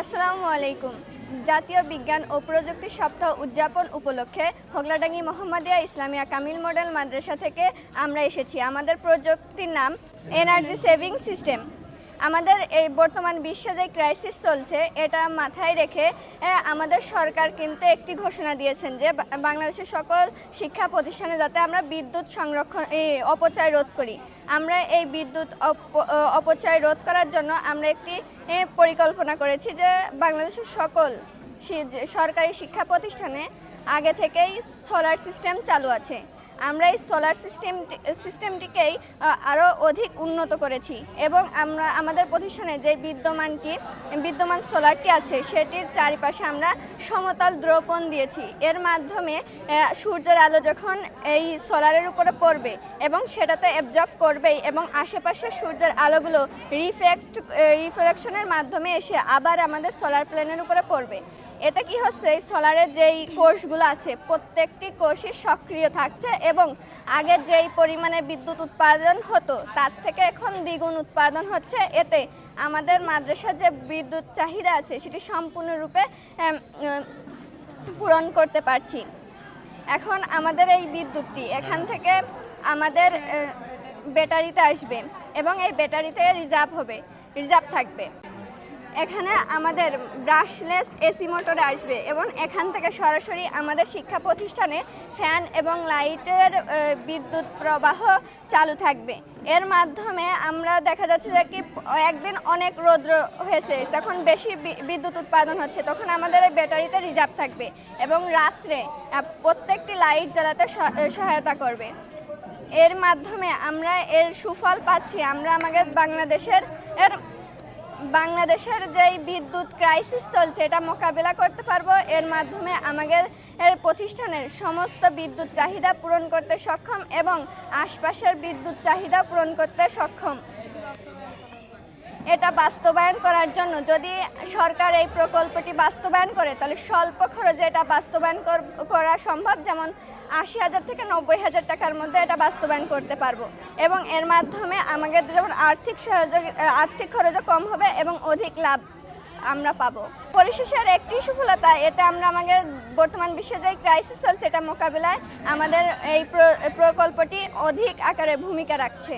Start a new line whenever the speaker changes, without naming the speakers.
আসসালামু আলাইকুম। জাতীয় বিজ্ঞান ও প্রযুক্তি সপ্তাহ উদযাপন উপলক্ষে হোগলাডাঙ্গি মোহাম্মদিয়া ইসলামিয়া কামিল মডেল মাদ্রাসা থেকে আমরা এসেছি। আমাদের প্রযুক্তির নাম এনার্জি সেভিং সিস্টেম। আমাদের এই বর্তমান বিশ্বে যে ক্রাইসিস চলছে এটা মাথায় রেখে আমাদের সরকার কিন্তু একটি ঘোষণা দিয়েছেন যে বাংলাদেশের সকল শিক্ষা প্রতিষ্ঠানে যাতে আমরা বিদ্যুৎ সংরক্ষণ অপচয় রোধ করি। আমরা এই বিদ্যুৎ অপচয় রোধ করার জন্য আমরা একটি পরিকল্পনা করেছি যে বাংলাদেশের সকল সরকারি শিক্ষা প্রতিষ্ঠানে আগে থেকেই সোলার সিস্টেম চালু আছে। আমরা এই সোলার সিস্টেমটিকেই আরও অধিক উন্নত করেছি এবং আমরা আমাদের প্রতিষ্ঠানে যে বিদ্যমান সোলারটি আছে সেটির চারিপাশে আমরা সমতল দ্রোপণ দিয়েছি। এর মাধ্যমে সূর্যের আলো যখন এই সোলারের উপরে পড়বে এবং সেটাতে অ্যাবজর্ব করবেই এবং আশেপাশে সূর্যের আলোগুলো রিফ্লেকশনের মাধ্যমে এসে আবার আমাদের সোলার প্যানেলের উপরে পড়বে। এতে কি হচ্ছে, এই সোলারের যেই কোষগুলো আছে প্রত্যেকটি কোষই সক্রিয় থাকছে এবং আগের যেই পরিমাণে বিদ্যুৎ উৎপাদন হতো তার থেকে এখন দ্বিগুণ উৎপাদন হচ্ছে। এতে আমাদের মাদ্রাসার যে বিদ্যুৎ চাহিদা আছে সেটি সম্পূর্ণরূপে পূরণ করতে পারছি। এখন আমাদের এই বিদ্যুৎটি এখান থেকে আমাদের ব্যাটারিতে আসবে এবং এই ব্যাটারিতে রিজার্ভ থাকবে। এখানে আমাদের ব্রাশলেস এসি মোটরে আসবে এবং এখান থেকে সরাসরি আমাদের শিক্ষা প্রতিষ্ঠানে ফ্যান এবং লাইটের বিদ্যুৎ প্রবাহ চালু থাকবে। এর মাধ্যমে আমরা দেখা যাচ্ছে যে কি একদিন অনেক রৌদ্র হয়েছে, তখন বেশি বিদ্যুৎ উৎপাদন হচ্ছে, তখন আমাদের এই ব্যাটারিতে রিজার্ভ থাকবে এবং রাত্রে প্রত্যেকটি লাইট জ্বালাতে সহায়তা করবে। এর মাধ্যমে আমরা এর সুফল পাচ্ছি। আমরা আমাদের বাংলাদেশের যেই বিদ্যুৎ ক্রাইসিস চলছে এটা মোকাবেলা করতে পারবো। এর মাধ্যমে আমাদের প্রতিষ্ঠানের সমস্ত বিদ্যুৎ চাহিদা পূরণ করতে সক্ষম এবং আশপাশের বিদ্যুৎ চাহিদা পূরণ করতে সক্ষম। এটা বাস্তবায়ন করার জন্য যদি সরকার এই প্রকল্পটি বাস্তবায়ন করে তাহলে স্বল্প খরচে এটা বাস্তবায়ন করা সম্ভব, যেমন ৮০,০০০ থেকে ৯০,০০০ টাকার মধ্যে এটা বাস্তবায়ন করতে পারবো এবং এর মাধ্যমে আমাদের যেমন আর্থিক খরচও কম হবে এবং অধিক লাভ আমরা পাবো। পরিশেষের একটি সফলতা, এতে আমরা আমাদের বর্তমান বিশ্বে যে ক্রাইসিস চলছে এটা মোকাবিলায় আমাদের এই প্রকল্পটি অধিক আকারে ভূমিকা রাখছে।